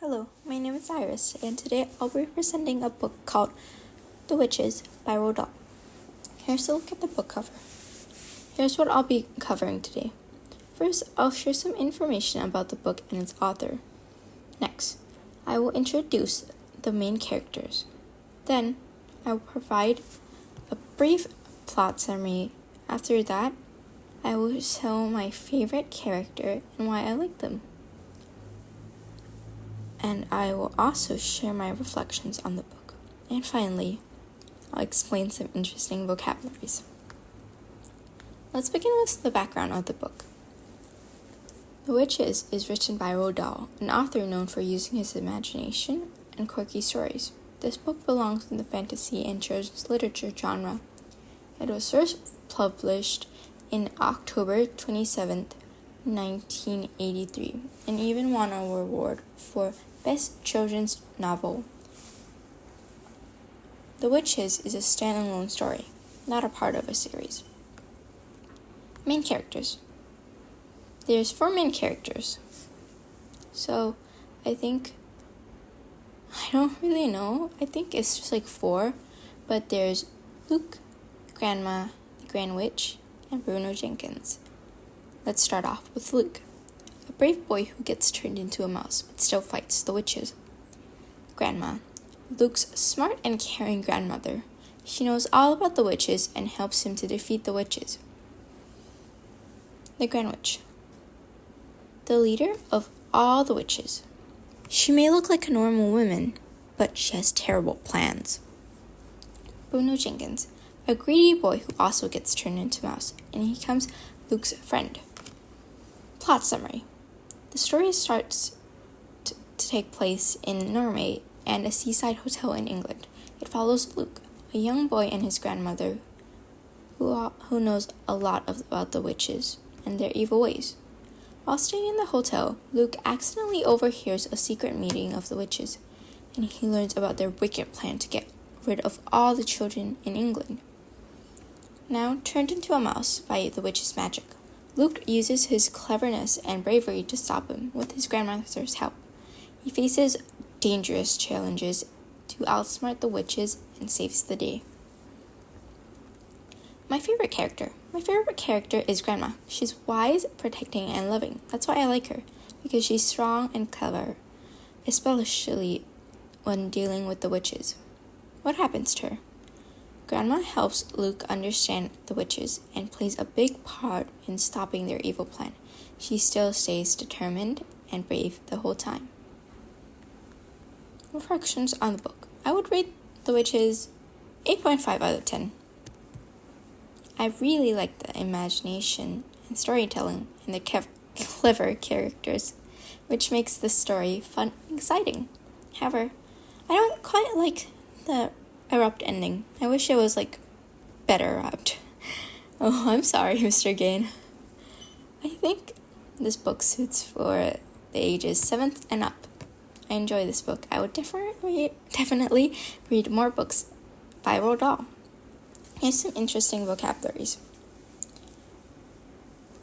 Hello, my name is Iris, and today I'll be presenting a book called The Witches by Roald Dahl. Here's a look at the book cover. Here's what I'll be covering today. First, I'll share some information about the book and its author. Next, I will introduce the main characters. Then, I will provide a brief plot summary. After that, I will tell my favorite character and why I like them. And I will also share my reflections on the book. And finally, I'll explain some interesting vocabularies. Let's begin with the background of the book. The Witches is written by Roald Dahl, an author known for using his imagination and quirky stories. This book belongs in the fantasy and children's literature genre. It was first published in October 27, 1983, and even won an award for Best Children's Novel. The Witches is a standalone story, not a part of a series. Main characters. There's 4 main characters. So, I don't really know. I think it's just like 4. But there's Luke, Grandma, the Grand Witch, and Bruno Jenkins. Let's start off with Luke, a brave boy who gets turned into a mouse but still fights the witches. Grandma, Luke's smart and caring grandmother. She knows all about the witches and helps him to defeat the witches. The Grand Witch, the leader of all the witches. She may look like a normal woman, but she has terrible plans. Bruno Jenkins, a greedy boy who also gets turned into a mouse, and he becomes Luke's friend. Plot summary. The story starts to take place in Norway and a seaside hotel in England. It follows Luke, a young boy, and his grandmother, who knows a lot about the witches and their evil ways. While staying in the hotel, Luke accidentally overhears a secret meeting of the witches, and he learns about their wicked plan to get rid of all the children in England. Now turned into a mouse by the witch's magic, Luke uses his cleverness and bravery to stop him with his grandmother's help. He faces dangerous challenges to outsmart the witches and saves the day. My favorite character is Grandma. She's wise, protecting, and loving. That's why I like her, because she's strong and clever, especially when dealing with the witches. What happens to her? Grandma helps Luke understand the witches and plays a big part in stopping their evil plan. She still stays determined and brave the whole time. Reflections on the book. I would rate The Witches 8.5 out of 10. I really like the imagination and storytelling and the clever characters, which makes the story fun and exciting. However, I don't quite like the abrupt ending. I wish it was better abrupt. Oh, I'm sorry, Mr. Gain. I think this book suits for the ages 7th and up. I enjoy this book. I would definitely read more books by Roald Dahl. Here's some interesting vocabularies.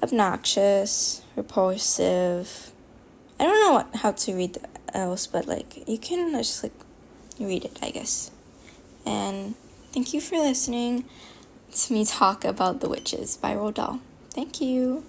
Obnoxious, repulsive. I don't know how to read else, but you can just read it, I guess. And thank you for listening to me talk about The Witches by Roald Dahl. Thank you.